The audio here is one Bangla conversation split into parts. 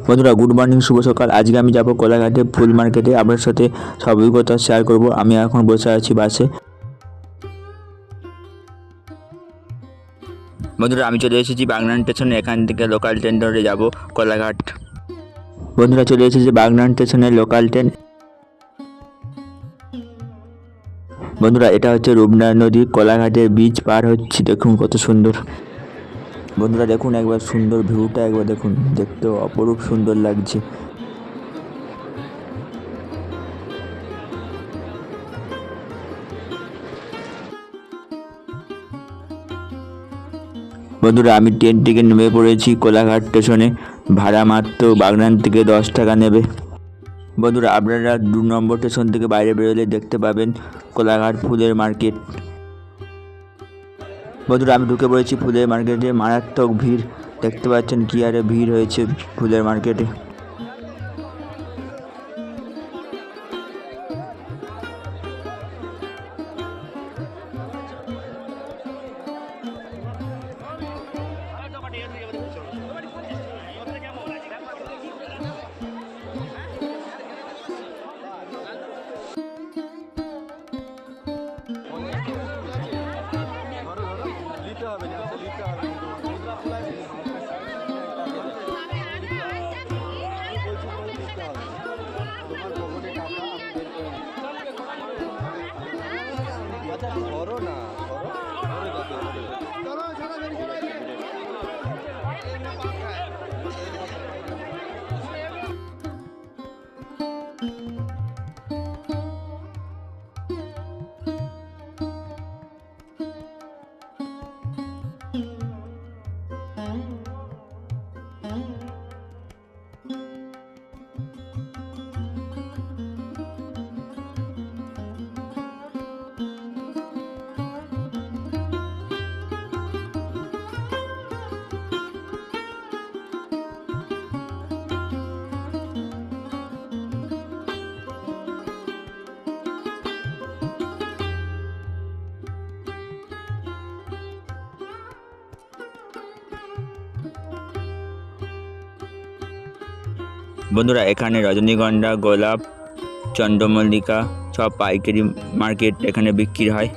বন্ধুরা গুড মর্নিং, শুভ সকাল। আজকে আমি যাব কোলাঘাটে ফুল মার্কেটে। আপনার সাথে সব অভিজ্ঞতা শেয়ার করব। আমি এখন বসে আছি বাসে। বন্ধুরা আমি চলে এসেছি বাগনান স্টেশনে। এখান থেকে লোকাল ট্রেন ধরে যাব কোলাঘাট। বন্ধুরা চলে এসেছি বাগনান স্টেশনে লোকাল ট্রেন। বন্ধুরা এটা হচ্ছে রূপনা নদী, কোলাঘাটের ব্রিজ পার হচ্ছে। দেখুন কত সুন্দর। বন্ধুরা দেখুন একবার সুন্দর ভিউটা, একবার দেখুন, দেখতেও অপরূপ সুন্দর লাগছে। বন্ধুরা আমি ট্রেন থেকে নেমে পড়েছি কোলাঘাট স্টেশনে। ভাড়া মাত্র বাগনান থেকে 10 টাকা নেবে। বন্ধুরা আপনারা 2 নম্বর স্টেশন থেকে বাইরে বেরোলে দেখতে পাবেন কোলাঘাট ফুলের মার্কেট। বন্ধুরা আমি ঢুকে পড়েছি ফুলের মার্কেটে। মারাত্মক ভিড়, দেখতে পাচ্ছেন কি আরে ভিড় হয়েছে ফুলের মার্কেটে। বন্ধুরা এখানে রজনীগন্ধা, গোলাপ, চন্দ্রমল্লিকা সব পাইকারি মার্কেট এখানে বিক্রি হয়।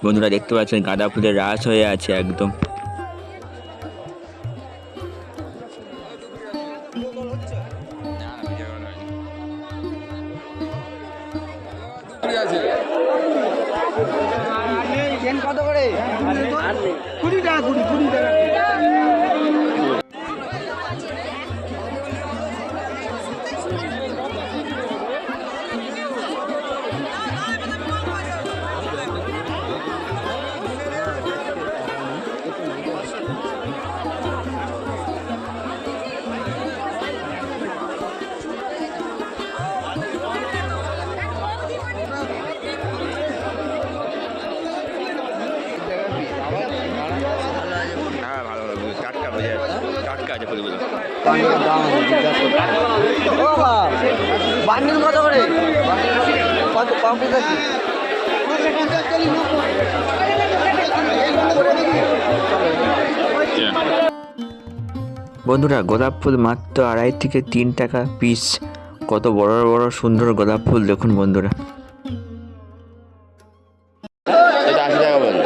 বন্ধুরা দেখতে পাচ্ছেন গাঁদা ফুলের রাস হয়ে আছে একদম। কত করে? 20 টাকা, 20 টাকা। বান্ডিল কত করে? কত পাউন্ড আছে? বন্ধুরা গোলাপ ফুল মাত্র 2.5 থেকে 3 টাকা পিস। কত বড় বড় সুন্দর গোলাপ ফুল দেখুন বন্ধুরা। এটা 80 টাকা বলুন।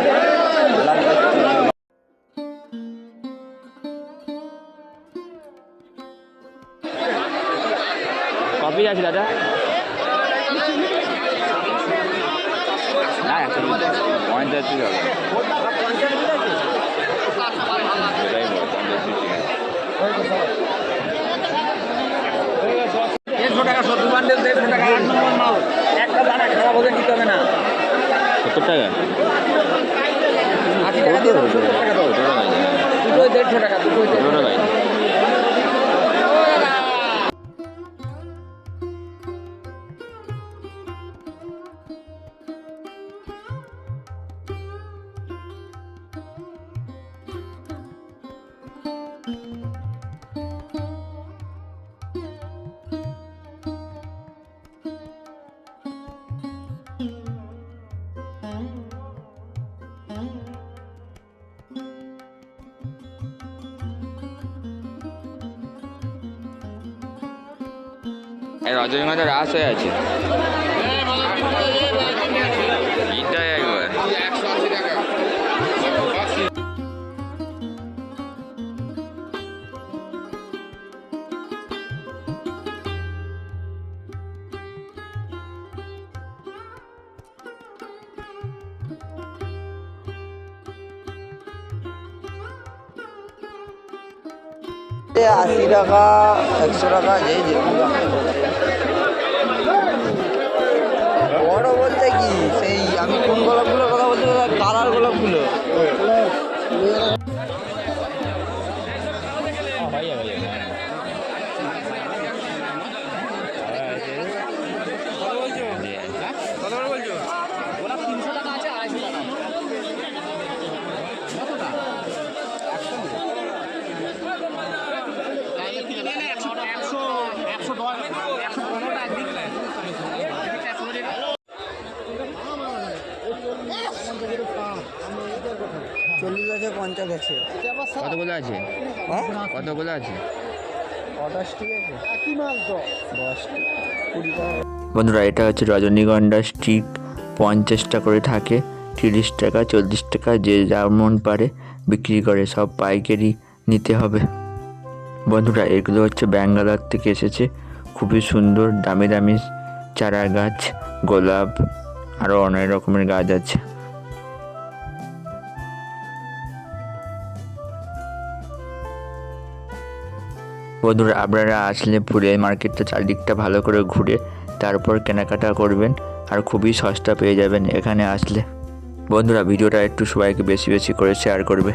কপি আছে দাদা? না 50 টাকা। টাকা 70 বান্ডেল, 150 টাকা 8 নম্বর মাল। একটা দানা খারাপ হলে নিতে হবে না। 70 টাকা? 80 টাকা দিয়ে দাও, 70 টাকা দাও। দুটো 150 টাকা, দুটো 150 টাকা। এই রজনীগন্ধা রাস হয়ে আছে। এটাই একবার। এ 80 টাকা, 100 টাকা, যে যেরকম দাম। বড় বলতে কি, সেই আমি কোন গোলাপগুলোর কথা বলছি, কালার গোলাপগুলো। চল্লিশ আছে, 50 আছে। কতগুলো আছে? হ্যাঁ, কতগুলো আছে? 50টি আছে। 10টি, 20 টাকা। বন্ধুরা এটা হচ্ছে রজনীগন্ধা স্টিক, 50টা করে থাকে, 30 টাকা 40 টাকা যে যেমন পারে বিক্রি করে, সব পাইকারি নিতে হবে। বন্ধুরা এগুলো হচ্ছে ব্যাঙ্গালোর থেকে এসেছে, খুবই সুন্দর দামি দামি চারা গাছ, গোলাপ আরও অনেক রকমের গাছ আছে। বন্ধুরা আপনারা আসলে ফুলের মার্কেটটা চারদিকটা ভালো করে ঘুরে তারপর কেনাকাটা করবেন, আর খুবই সস্তা পেয়ে যাবেন এখানে আসলে। বন্ধুরা ভিডিওটা একটু সবাইকে বেশি বেশি করে শেয়ার করবে।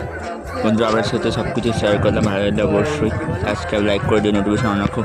বন্ধুরা আপনার সাথে সব কিছু শেয়ার করলাম, ভালো লাগলে অবশ্যই সাবস্ক্রাইব লাইক করে দিয়ে নোটিফিকেশন অন রাখো।